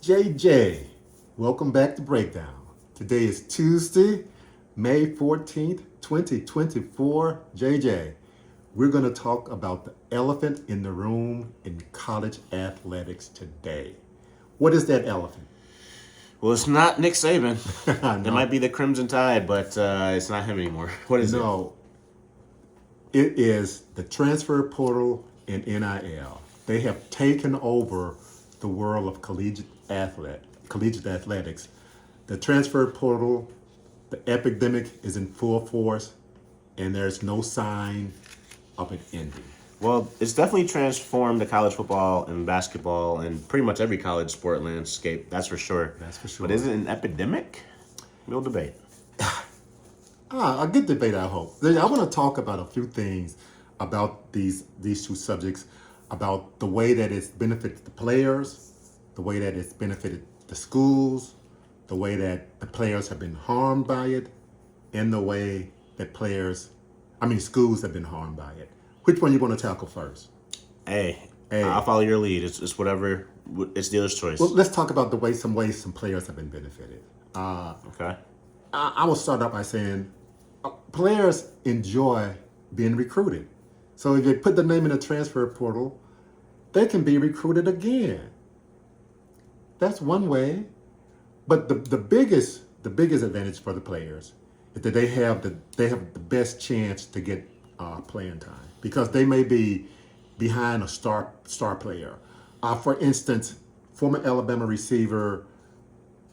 JJ, welcome back to Breakdown. Today is Tuesday, May 14th, 2024. JJ, we're going to talk about the elephant in the room in college athletics today. What is that elephant? Well, it's not Nick Saban. No. It might be the Crimson Tide, but it's not him anymore. What is it? No, it is the transfer portal and NIL. They have taken over the world of collegiate athletics. The transfer portal, the epidemic is in full force, and there's no sign of it ending. Well, it's definitely transformed the college football and basketball and pretty much every college sport landscape. That's for sure. That's for sure. But is it an epidemic? We'll debate. A good debate, I hope. I want to talk about a few things about these two subjects, about the way that it's benefited the players, the way that it's benefited the schools, the way that the players have been harmed by it, and the way that schools have been harmed by it. Which one you want to tackle first? Hey, I'll follow your lead. It's whatever. It's dealer's choice. Well, let's talk about the ways some players have been benefited. Okay. I will start out by saying players enjoy being recruited. So if they put the name in the transfer portal, they can be recruited again. That's one way. But the biggest advantage for the players is that they have the best chance to get playing time because they may be behind a star player. For instance, former Alabama receiver,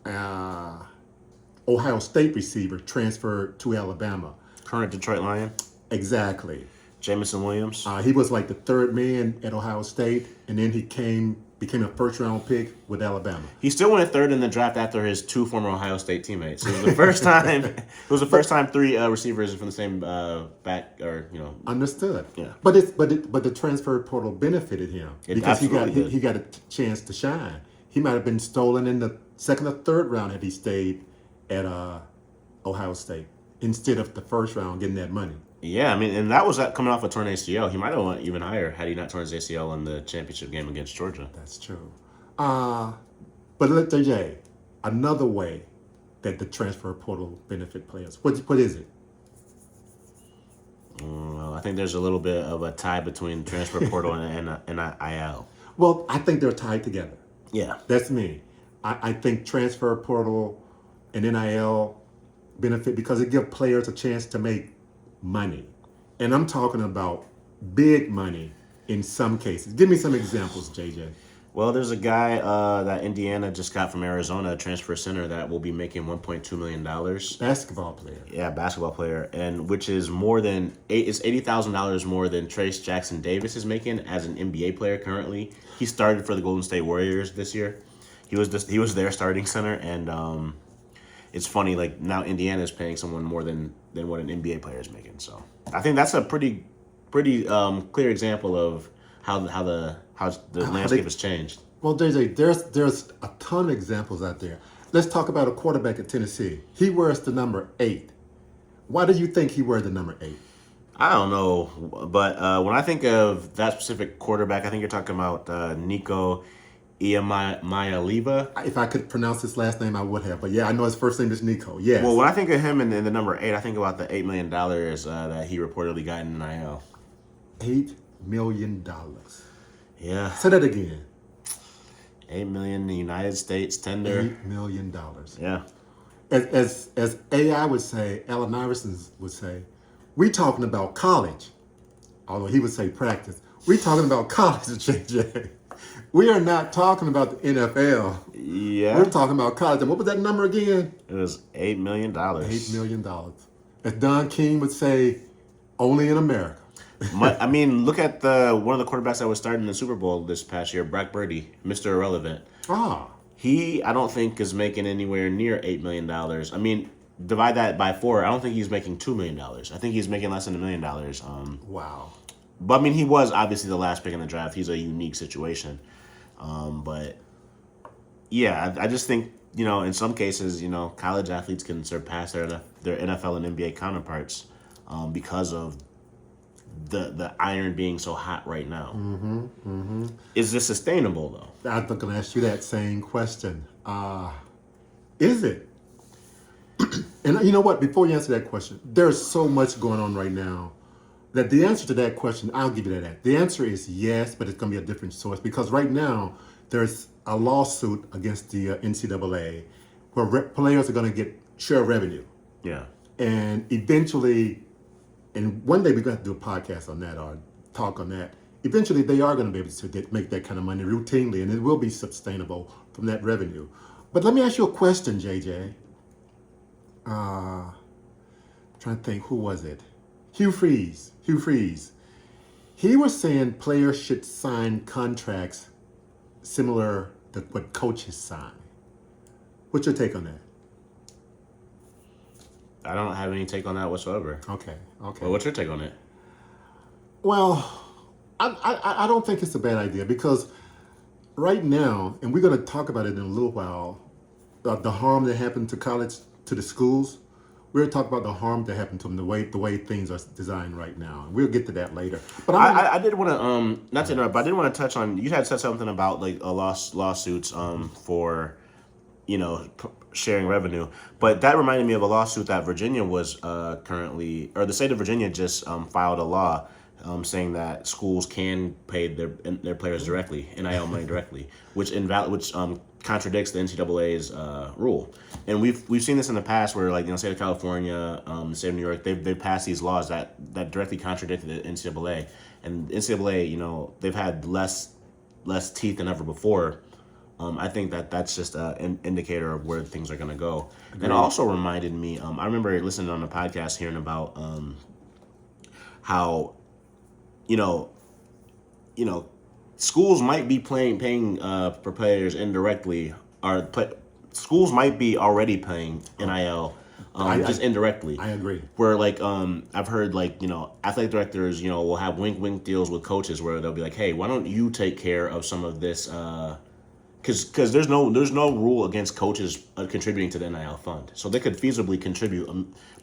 Ohio State receiver transferred to Alabama. Current Detroit Lion. Exactly. Jamison Williams. He was like the third man at Ohio State, and then he became a first-round pick with Alabama. He still went third in the draft after his two former Ohio State teammates. It was the first time. It was the first time three receivers from the same back or. Understood. Yeah. But the transfer portal benefited him because he got a chance to shine. He might have been stolen in the second or third round had he stayed at Ohio State instead of the first round getting that money. Yeah, I mean, and that was coming off a torn ACL. He might have went even higher had he not torn his ACL in the championship game against Georgia. That's true. But let JJ, another way that the transfer portal benefit players. What is it? Well, I think there's a little bit of a tie between transfer portal and NIL. Well, I think they're tied together. Yeah. That's me. I think transfer portal and NIL benefit because it gives players a chance to make money. And I'm talking about big money in some cases. Give me some examples, JJ. Well, there's a guy that Indiana just got from Arizona, a transfer center, that will be making $1.2 million. Basketball player. Yeah, basketball player, and which is more than it's $80,000 more than Trace Jackson Davis is making as an NBA player currently. He started for the Golden State Warriors this year. He was their starting center, and it's funny, like now Indiana is paying someone more than what an NBA player is making. So I think that's a pretty clear example of how the landscape has changed. Well, JJ, there's a ton of examples out there. Let's talk about a quarterback at Tennessee. He wears the number 8. Why do you think he wears the number 8? I don't know, but when I think of that specific quarterback, I think you're talking about Nico Iamaleava. If I could pronounce his last name, I would have. But yeah, I know his first name is Nico. Yes. Well, when I think of him and the number 8, I think about the $8 million that he reportedly got in NIL. $8 million. Yeah. Say that again. $8 million in the United States tender. $8 million. Yeah. As AI would say, Allen Iverson would say, we talking about college. Although he would say practice. We talking about college, JJ. We are not talking about the NFL. Yeah. We're talking about college. And what was that number again? It was $8 million. $8 million. As Don King would say, only in America. I mean, look at one of the quarterbacks that was starting in the Super Bowl this past year, Brock Purdy, Mr. Irrelevant. He, I don't think, is making anywhere near $8 million. I mean, divide that by 4. I don't think he's making $2 million. I think he's making less than $1 million. Wow. But, I mean, he was obviously the last pick in the draft. He's a unique situation. But, yeah, I just think, in some cases, college athletes can surpass their NFL and NBA counterparts because of the iron being so hot right now. Is this sustainable though? I'm going to ask you that same question. Is it? And you know what? Before you answer that question, there's so much going on right now that the answer to that question, I'll give you that. The answer is yes, but it's going to be a different source because right now there's a lawsuit against the NCAA where players are going to get share revenue. Yeah. And eventually, and one day we're going to have to do a podcast on that or talk on that. Eventually, they are going to be able to make that kind of money routinely, and it will be sustainable from that revenue. But let me ask you a question, JJ. Trying to think, who was it? Hugh Freeze. He was saying players should sign contracts similar to what coaches sign. What's your take on that? I don't have any take on that whatsoever. Okay. Well, what's your take on it? Well, I don't think it's a bad idea because right now, and we're going to talk about it in a little while, the harm that happened to the schools. We're going to talk about the harm that happened to them, the way things are designed right now. We'll get to that later. But I did want to not to interrupt, but I did want to touch on, you had said something about like lawsuits for sharing revenue, but that reminded me of a lawsuit that Virginia was currently, or the state of Virginia just filed a law saying that schools can pay their players directly, NIL money directly, which contradicts the NCAA's rule. And we've seen this in the past where, like, state of California, the state of New York, they've passed these laws that directly contradicted the NCAA. And the NCAA, they've had less teeth than ever before. I think that's just an indicator of where things are going to go. Agreed. And it also reminded me, I remember listening on the podcast hearing about how, schools might be paying for players indirectly, or schools might be already paying NIL just indirectly. I agree. Where I've heard athletic directors will have wink deals with coaches where they'll be like, hey, why don't you take care of some of this? Because there's no rule against coaches contributing to the NIL fund, so they could feasibly contribute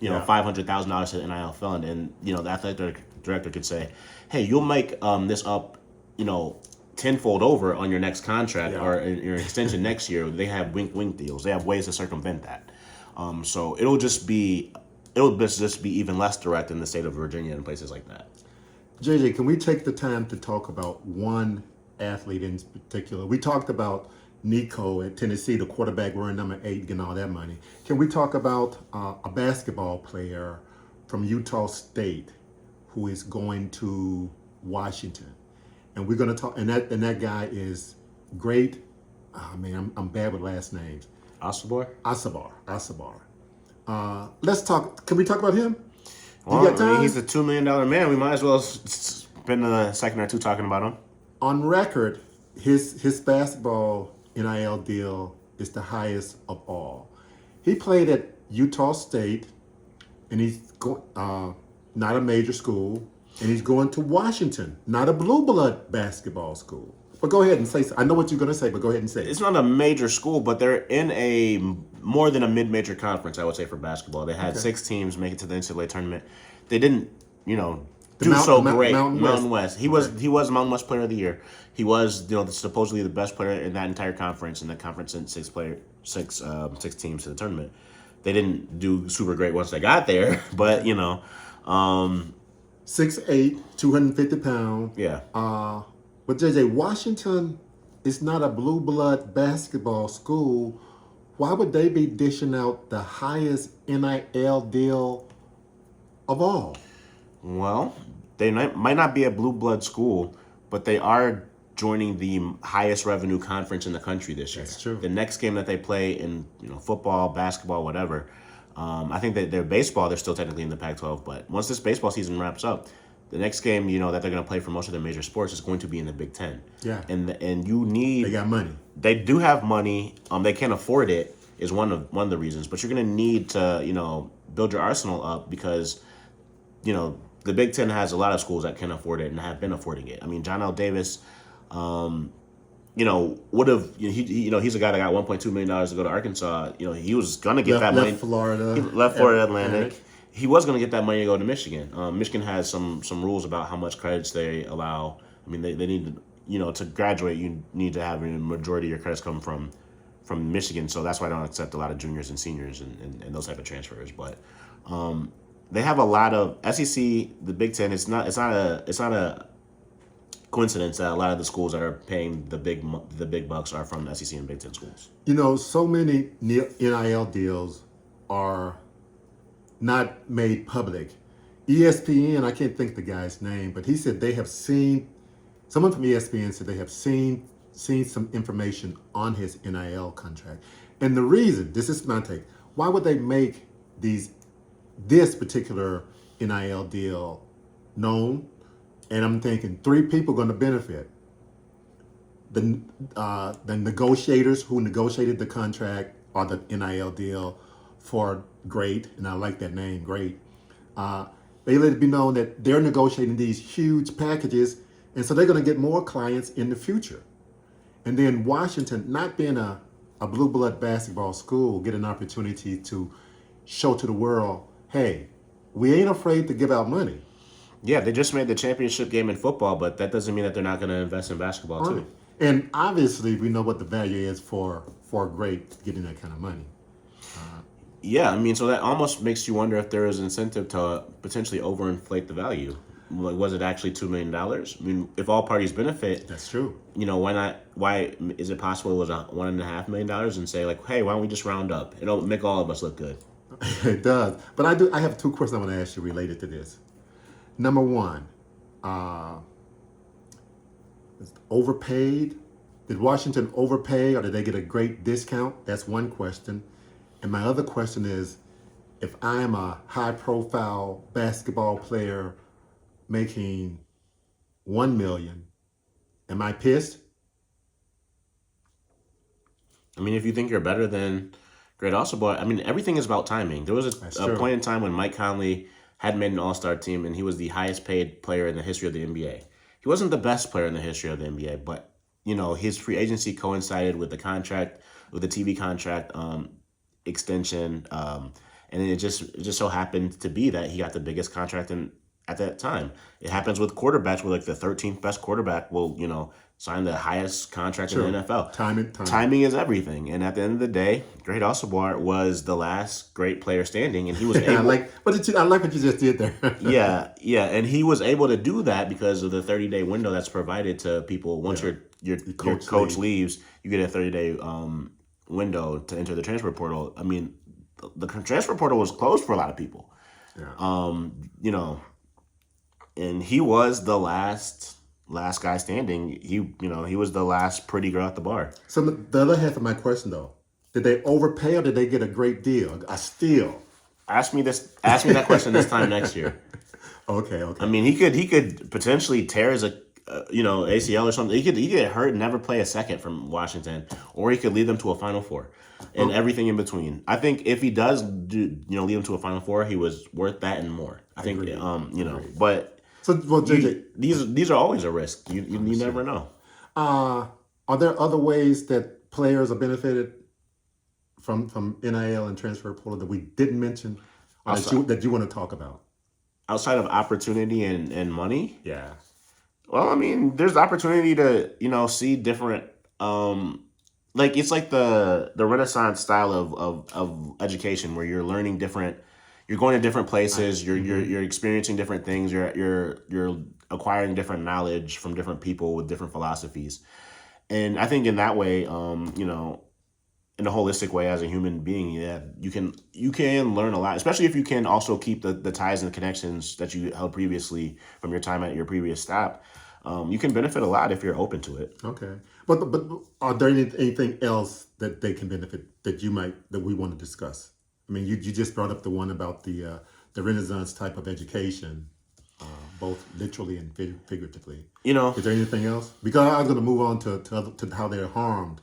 $500,000 to the NIL fund, and the athletic director could say, hey, you'll make this up tenfold over on your next contract or in your extension next year. They have wink deals. They have ways to circumvent that. So it'll just be even less direct in the state of Virginia and places like that. JJ, can we take the time to talk about one athlete in particular? We talked about Nico at Tennessee, the quarterback wearing number 8, getting all that money. Can we talk about a basketball player from Utah State who is going to Washington? And we're going to talk, and that guy is great. I'm bad with last names. Asabar. Let's talk. Can we talk about him? Well, he's a $2 million man. We might as well spend a second or two talking about him. On record, his basketball NIL deal is the highest of all. He played at Utah State, and he's not a major school, and he's going to Washington, not a blue blood basketball school. But go ahead and say. I know what you're going to say, but go ahead and say. It's not a major school, but they're in a more than a mid-major conference, I would say, for basketball. They had 6 teams make it to the NCAA tournament. They didn't, great. Mountain West. He was Mountain West Player of the Year. He was, supposedly the best player in that entire conference, and the conference sent 6 teams to the tournament. They didn't do super great once they got there, but 6'8", 250 pounds. Yeah. But JJ, Washington is not a blue blood basketball school. Why would they be dishing out the highest NIL deal of all? Well, they might not be a blue blood school, but they are joining the highest revenue conference in the country this year. That's true. The next game that they play in football, basketball, whatever, I think that their baseball, they're still technically in the Pac-12, but once this baseball season wraps up, the next game, that they're going to play for most of their major sports is going to be in the Big Ten. Yeah. And you need... They got money. They do have money. They can't afford it is one of the reasons. But you're going to need to, build your arsenal up because, the Big Ten has a lot of schools that can afford it and have been affording it. I mean, John L. Davis, would have... he's a guy that got $1.2 million to go to Arkansas. He was going to get that money. Florida. He left Florida Atlantic. he was going to get that money to go to Michigan. Michigan has some rules about how much credits they allow. I mean, they need to, to graduate, you need to have a majority of your credits come from Michigan. So that's why I don't accept a lot of juniors and seniors and those type of transfers. But they have a lot of SEC, the Big Ten. It's not a coincidence that a lot of the schools that are paying the big bucks are from SEC and Big Ten schools. So many NIL deals are not made public. ESPN, I can't think the guy's name, but he said they have seen, someone from ESPN said they have seen some information on his NIL contract. And the reason, this is my take, why would they make this particular NIL deal known? And I'm thinking 3 people are going to benefit. The negotiators who negotiated the contract or the NIL deal for Great, and I like that name, Great. They let it be known that they're negotiating these huge packages, and so they're going to get more clients in the future. And then Washington, not being a blue blood basketball school, get an opportunity to show to the world, hey, we ain't afraid to give out money. Yeah, they just made the championship game in football, but that doesn't mean that they're not going to invest in basketball too. And obviously, we know what the value is for Great getting that kind of money. Yeah, I mean, so that almost makes you wonder if there is incentive to potentially overinflate the value. Like, was it actually $2 million? I mean, if all parties benefit, that's true. Why not? Why is it possible it was $1.5 million and say like, hey, why don't we just round up? It'll make all of us look good. It does. But I have 2 questions I want to ask you related to this. Number one, overpaid? Did Washington overpay, or did they get a great discount? That's one question. And my other question is, if I'm a high-profile basketball player making $1 million, am I pissed? I mean, if you think you're better than Great Boy, I mean, everything is about timing. There was a point in time when Mike Conley had made an all-star team, and he was the highest-paid player in the history of the NBA. He wasn't the best player in the history of the NBA, but his free agency coincided with the contract, with the TV contract extension, and it just so happened to be that he got the biggest contract at that time. It happens with quarterbacks, where like the 13th best quarterback will sign the highest contract in the NFL. Timing is everything, and at the end of the day, Great Boy was the last great player standing, and he was able. I like what you just did there. yeah, and he was able to do that because of the 30-day window that's provided to people. Once your coach leaves, you get a 30-day window to enter the transfer portal. I mean, the transfer portal was closed for a lot of people. Yeah. And he was the last guy standing. He was the last pretty girl at the bar. So the other half of my question, though, did they overpay or did they get a great deal? A steal? Ask me that question this time next year. Okay. I mean, he could potentially tear his ACL or something. He could get hurt and never play a second from Washington, or he could lead them to a Final Four and everything in between. I think if he does lead them to a Final Four, he was worth that and more. I think Agreed. But. So, well, JJ, these are always a risk. You never know. Are there other ways that players are benefited from NIL and transfer portal that we didn't mention, that you want to talk about? Outside of opportunity and money? Yeah. Well, I mean, there's opportunity to see different. It's like the Renaissance style of education, where you're learning different. You're going to different places. You're experiencing different things. You're acquiring different knowledge from different people with different philosophies, and I think in that way, in a holistic way, as a human being, yeah, you can learn a lot, especially if you can also keep the ties and the connections that you held previously from your time at your previous stop. You can benefit a lot if you're open to it. Okay, but are there anything else that they can benefit that we want to discuss? I mean, you just brought up the one about the Renaissance type of education, both literally and figuratively. Is there anything else? Because I was going to move on to how they're harmed.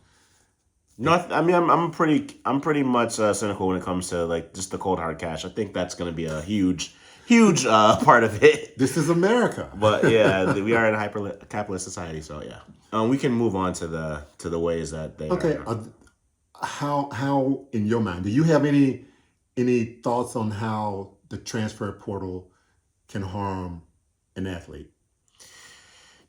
No, I mean, I'm pretty much cynical when it comes to like just the cold hard cash. I think that's going to be a huge part of it. This is America. But yeah, we are in a hyper capitalist society, so yeah. We can move on to the ways that they. Okay. How in your mind, do you have any thoughts on how the transfer portal can harm an athlete?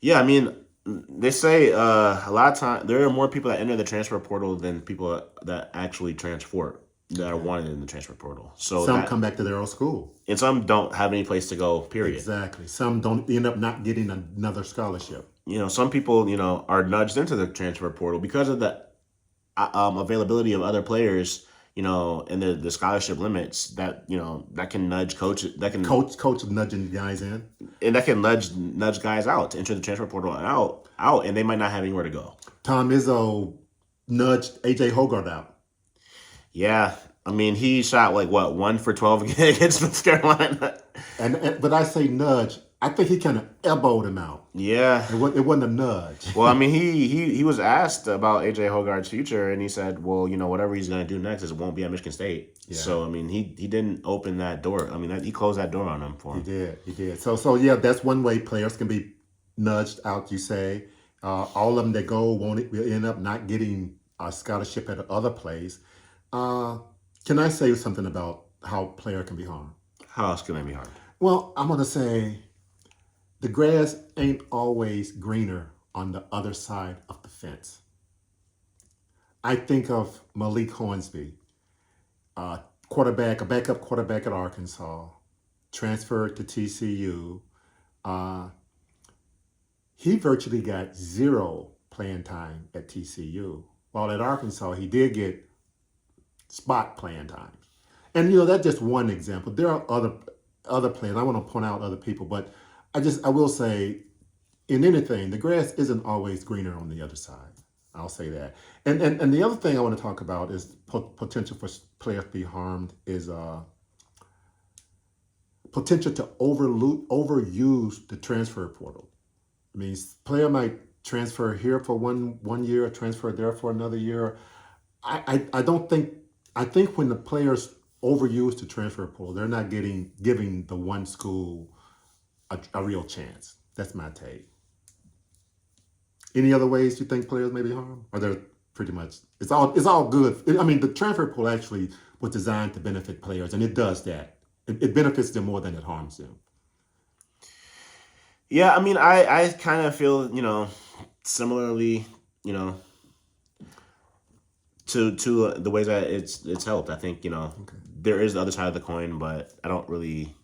Yeah, I mean, they say a lot of time there are more people that enter the transfer portal than people that actually transfer that are Okay. wanted in the transfer portal. So Some that come back to their old school. and some don't have any place to go. Period. Exactly. Some don't end up not getting another scholarship. Some people are nudged into the transfer portal because of the availability of other players. And the scholarship limits that can nudge coaches Coach nudging guys in. and that can nudge guys out to enter the transfer portal and out, and they might not have anywhere to go. Tom Izzo nudged AJ Hogarth out. Yeah, I mean he shot like what 1 for 12 against North Carolina. But I say nudge. I think he kind of elbowed him out. Yeah. It wasn't a nudge. Well, I mean he was asked about AJ Hogarth's future, and he said, well, whatever he's going to do next is it won't be at Michigan State. Yeah. So I mean he didn't open that door. I mean he closed that door on him for him. He did. So yeah, that's one way players can be nudged out. You say all of them that go will end up not getting a scholarship at other place. Can I say something about how player can be harmed? How else can they be harmed? Well, I'm gonna say the grass ain't always greener on the other side of the fence. I think of Malik Hornsby, a backup quarterback at Arkansas, transferred to TCU. He virtually got zero playing time at TCU. While at Arkansas, he did get spot playing time. And that's just one example. There are other players. I want to point out other people, but I will say, in anything, the grass isn't always greener on the other side. I'll say that. And the other thing I want to talk about is potential for players to be harmed is potential to overuse the transfer portal. I mean, player might transfer here for one year, transfer there for another year. I don't think. I think when the players overuse the transfer portal, they're not giving the one school a real chance. That's my take. Any other ways you think players may be harmed? Or they're pretty much it's all good. I mean, the transfer portal actually was designed to benefit players, and it does that. It benefits them more than it harms them. Yeah, I mean, I kind of feel similarly, to the ways that it's helped. I think there is the other side of the coin, but I don't really.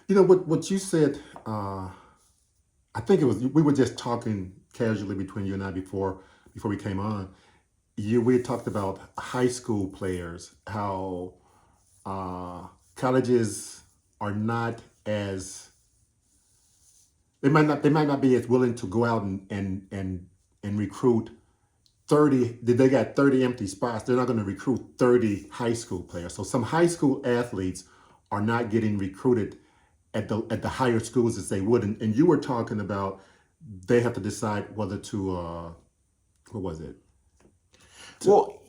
What you said. I think it was we were just talking casually between you and I before we came on. We had talked about high school players, how colleges are not as they might not be as willing to go out and recruit 30. They got 30 empty spots. They're not going to recruit 30 high school players. So some high school athletes are not getting recruited at the higher schools as they would. And you were talking about they have to decide whether to what was it? Well,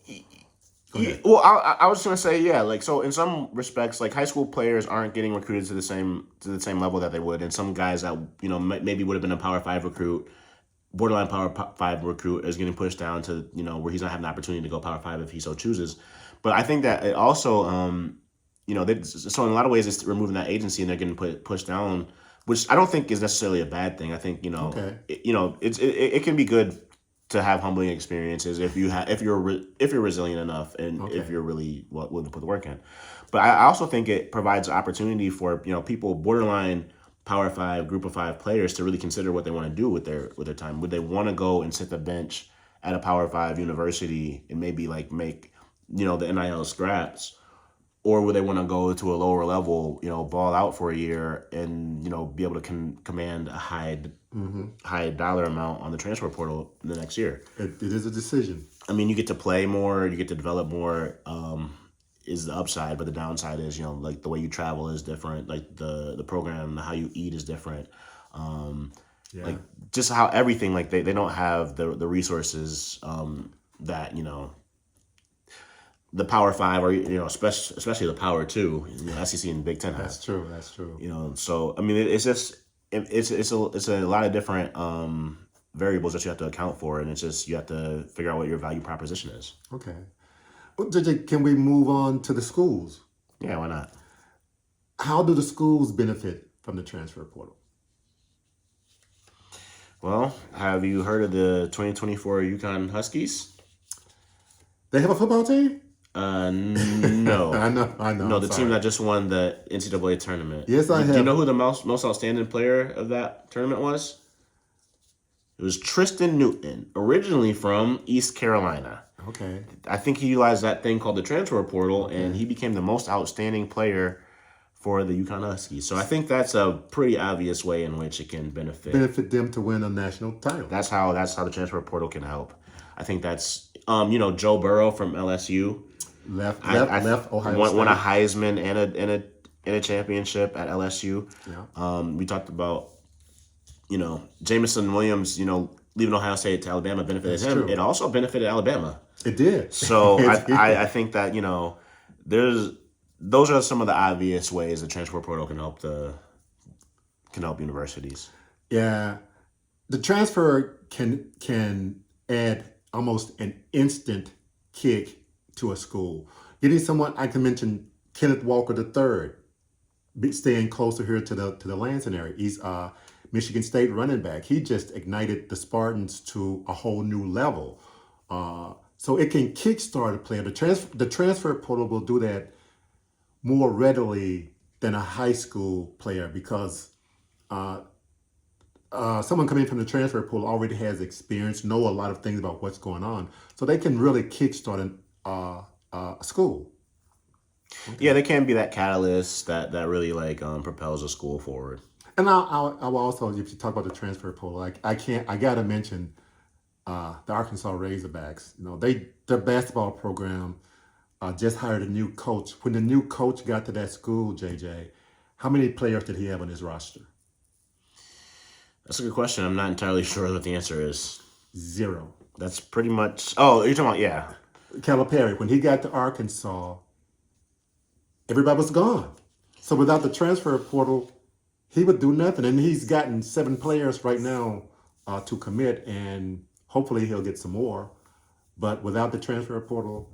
I was gonna say so in some respects, like high school players aren't getting recruited to the same level that they would, and some guys that maybe would have been a Power 5 recruit, borderline Power 5 recruit, is getting pushed down to where he's not having an opportunity to go Power 5 if he so chooses. But I think that it also so in a lot of ways it's removing that agency and they're getting pushed down, which I don't think is necessarily a bad thing. I think Okay. it can be good to have humbling experiences if you're resilient enough and Okay. if you're really willing to put the work in. But I also think it provides opportunity for people borderline Power 5, Group of 5 players to really consider what they want to do with their time. Would they want to go and sit the bench at a Power 5 university and maybe make the NIL scraps? Or would they want to go to a lower level, ball out for a year and, be able to command a high dollar amount on the transfer portal the next year? It is a decision. I mean, you get to play more, you get to develop more, is the upside, but the downside is, like the way you travel is different, like the program, how you eat is different. Like just how everything, like they don't have the resources that, the Power 5 or especially the Power 2, SEC and Big Ten have. That's true. So I mean it's just it's a lot of different variables that you have to account for, and it's just you have to figure out what your value proposition is. Okay. Well, JJ, can we move on to the schools? Yeah, why not? How do the schools benefit from the transfer portal? Well, have you heard of the 2024 Yukon Huskies? They have a football team? No. I know. No, I'm the team sorry. that just won the NCAA tournament. Yes, I Do you have. know who the most outstanding player of that tournament was? It was Tristan Newton, originally from East Carolina. Okay. I think he utilized that thing called the transfer portal, and Okay. he became the most outstanding player for the Yukon Huskies. So I think that's a pretty obvious way in which it can Benefit them to win a national title. That's how the transfer portal can help. I think that's Joe Burrow from LSU. Left Ohio Won a State. Heisman and a championship at LSU. Yeah. We talked about Jameson Williams. Leaving Ohio State to Alabama benefited That's him. true. It also benefited Alabama. It did. So It did. I think that those are some of the obvious ways the transfer portal can help universities. Yeah. The transfer can add almost an instant kick to a school. Getting someone, I can mention Kenneth Walker III, staying closer here to the Lansing area. He's Michigan State running back. He just ignited the Spartans to a whole new level. So it can kickstart a player. The transfer portal will do that more readily than a high school player because someone coming from the transfer pool already has experience, know a lot of things about what's going on, so they can really kickstart a school. Yeah, they can be that catalyst that really propels a school forward. And I'll also, if you talk about the transfer pool, I gotta mention the Arkansas Razorbacks. Their basketball program just hired a new coach. When the new coach got to that school, JJ, how many players did he have on his roster? That's a good question. I'm not entirely sure what the answer is. 0. That's pretty much. Oh, you're talking about yeah. Calipari, when he got to Arkansas, everybody was gone. So without the transfer portal, he would do nothing. And he's gotten 7 players right now to commit, and hopefully he'll get some more. But without the transfer portal,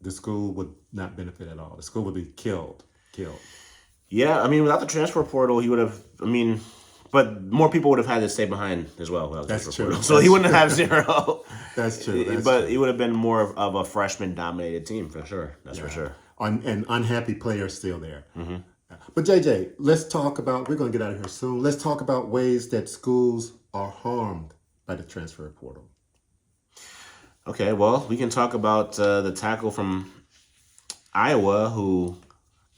the school would not benefit at all. The school would be killed. Yeah, I mean, without the transfer portal, he would have. I mean, but more people would have had to stay behind as well without the That's transfer true. portal. So he wouldn't have 0. That's true. But he would have been more of a freshman-dominated team for sure. That's for sure. And unhappy players still there. Mm-hmm. But JJ, let's talk about. We're going to get out of here soon. Let's talk about ways that schools are harmed by the transfer portal. Okay, well, we can talk about the tackle from Iowa who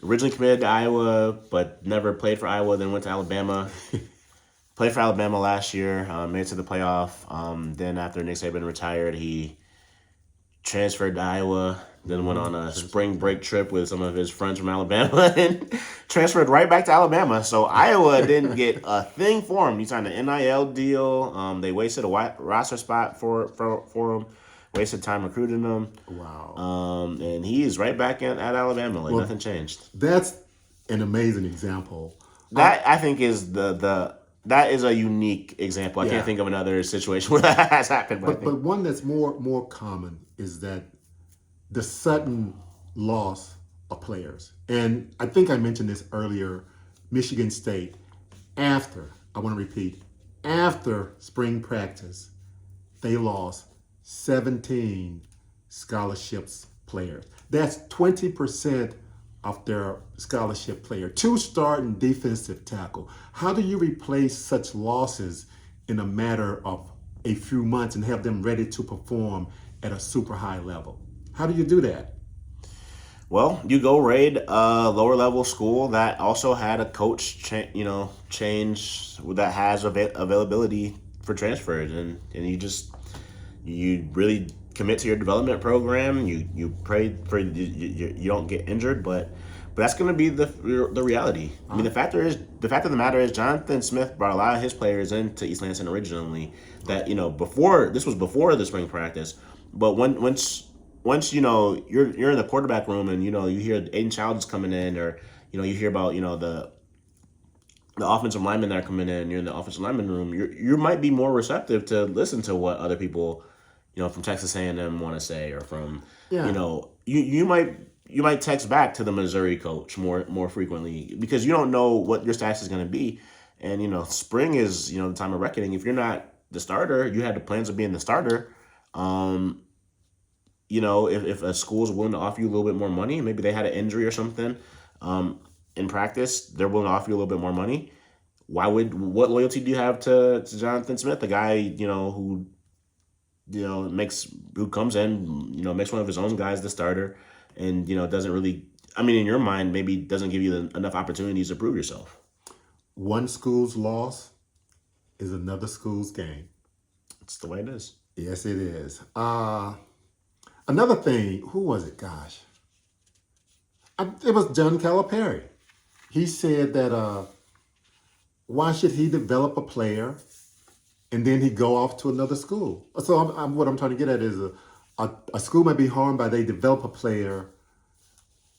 originally committed to Iowa but never played for Iowa, then went to Alabama. Played for Alabama last year, made it to the playoff. Then after Nick Saban retired, he transferred to Iowa, then went on a spring break trip with some of his friends from Alabama and transferred right back to Alabama. So Iowa didn't get a thing for him. He signed an NIL deal. They wasted a roster spot for him. Wasted time recruiting him. Wow. And he is right back at Alabama. Nothing changed. That's an amazing example. That I think is that is a unique example. I can't think of another situation where that has happened. But one that's more common is that the sudden loss of players. And I think I mentioned this earlier. Michigan State, I want to repeat, after spring practice, they lost 17 scholarships players. That's 20% of their scholarship player. 2 starting defensive tackle. How do you replace such losses in a matter of a few months and have them ready to perform at a super high level? How do you do that? Well, you go raid a lower level school that also had a coach change that has availability for transfers, and you really commit to your development program. You pray for you don't get injured, but that's going to be the reality. I mean, the fact of the matter is, Jonathan Smith brought a lot of his players into East Lansing originally. That before the spring practice, but once you're in the quarterback room and you hear Aiden Childs coming in, or you hear about the offensive linemen that are coming in. You're in the offensive lineman room. You might be more receptive to listen to what other people from Texas A&M want to say, or from you you might text back to the Missouri coach more frequently because you don't know what your status is going to be. And, spring is, the time of reckoning. If you're not the starter, you had the plans of being the starter. If a school is willing to offer you a little bit more money, maybe they had an injury or something in practice, they're willing to offer you a little bit more money. What loyalty do you have to Jonathan Smith, the guy, who comes in, makes one of his own guys the starter and, doesn't really, in your mind, maybe doesn't give you enough opportunities to prove yourself. One school's loss is another school's gain. It's the way it is. Yes, it is. Another thing, who was it? Gosh. It was John Calipari. He said that why should he develop a player and then he go off to another school? So what I'm trying to get at is a school might be harmed by they develop a player,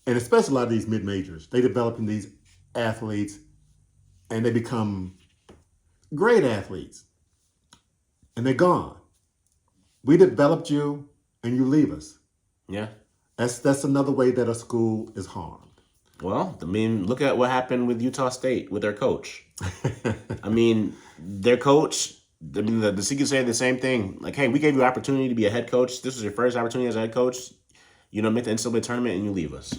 and especially a lot of these mid-majors, they developing these athletes and they become great athletes and they're gone. We developed you and you leave us. Yeah. That's another way that a school is harmed. Well, look at what happened with Utah State with their coach. Their coach, the Seekers say the same thing. Like, hey, we gave you opportunity to be a head coach. This was your first opportunity as a head coach. Make the NCAA tournament and you leave us.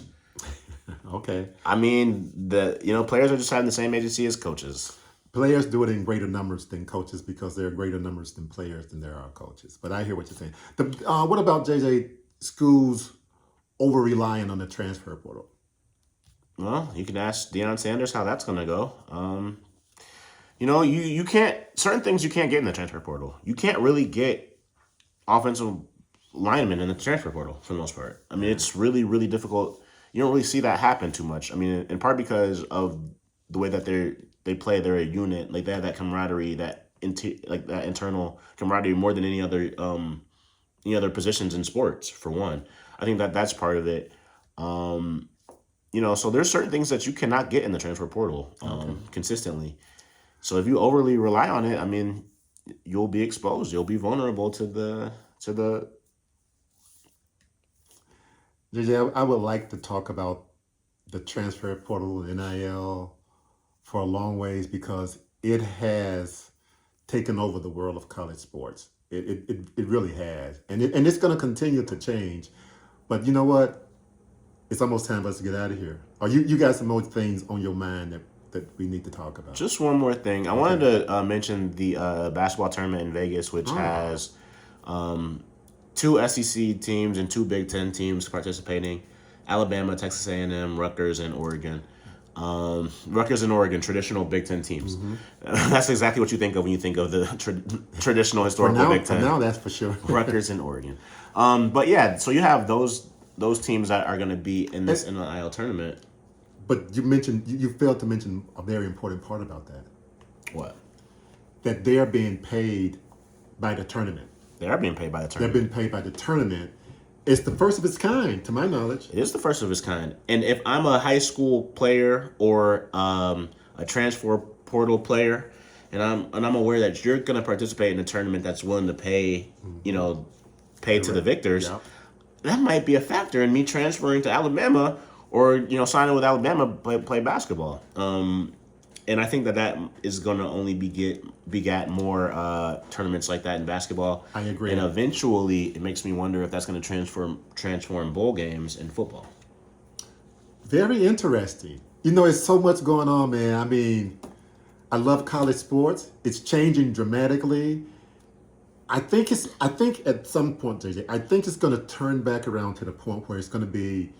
Okay. Players are just having the same agency as coaches. Players do it in greater numbers than coaches because there are greater numbers than players than there are coaches. But I hear what you're saying. What about, JJ, schools over-relying on the transfer portal? Well, you can ask Deion Sanders how that's going to go. You can't, certain things you can't get in the transfer portal. You can't really get offensive linemen in the transfer portal for the most part. It's really, really difficult. You don't really see that happen too much. In part because of the way that they play, they're a unit. Like, they have that camaraderie, that internal camaraderie more than any other positions in sports, for one. I think that's part of it. So there's certain things that you cannot get in the transfer portal consistently. So if you overly rely on it, you'll be exposed. You'll be vulnerable to the. JJ, I would like to talk about the transfer portal, NIL, for a long ways because it has taken over the world of college sports. It really has, and it's going to continue to change. But you know what? It's almost time for us to get out of here. Or you got some more things on your mind that we need to talk about? Just one more thing. I wanted to mention the basketball tournament in Vegas, which has 2 SEC teams and 2 Big Ten teams participating: Alabama, Texas A&M, Rutgers, and Oregon. Rutgers and Oregon, traditional Big Ten teams. Mm-hmm. That's exactly what you think of when you think of the traditional historical Big Ten. Now that's for sure. Rutgers and Oregon. But yeah, so you have those teams that are going to be in this NIL tournament. But you failed to mention a very important part about that. What? That they're being paid by the tournament. They are being paid by the tournament. They're being paid by the tournament. It's the first of its kind, to my knowledge. It is the first of its kind. And if I'm a high school player or a transfer portal player, and I'm aware that you're going to participate in a tournament that's willing to pay, pay to the victors, that might be a factor in me transferring to Alabama or signing with Alabama play basketball. And I think that is going to only begat more tournaments like that in basketball. I agree. And eventually, it makes me wonder if that's going to transform bowl games in football. Very interesting. There's so much going on, man. I love college sports. It's changing dramatically. I think at some point, JJ, I think it's going to turn back around to the point where it's going to be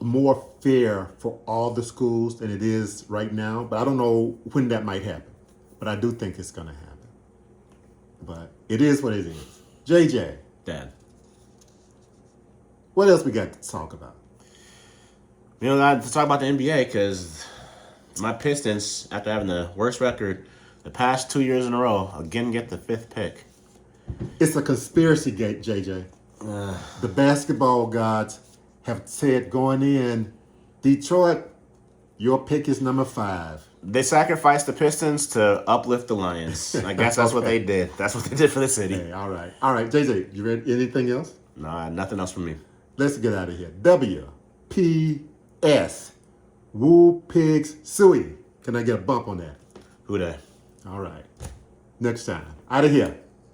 more fair for all the schools than it is right now. But I don't know when that might happen. But I do think it's going to happen. But it is what it is. JJ. Dad. What else we got to talk about? I got to talk about the NBA because my Pistons, after having the worst record the past 2 years in a row, again get the 5th pick. It's a conspiracy gate, JJ. The basketball gods have said going in, Detroit, your pick is number 5. They sacrificed the Pistons to uplift the Lions. I guess that's what they did. That's what they did for the city. Hey, all right. JJ, you ready? Anything else? Nah, nothing else from me. Let's get out of here. W. P.S. Woo Pigs Suey. Can I get a bump on that? Who that? All right. Next time. Out of here.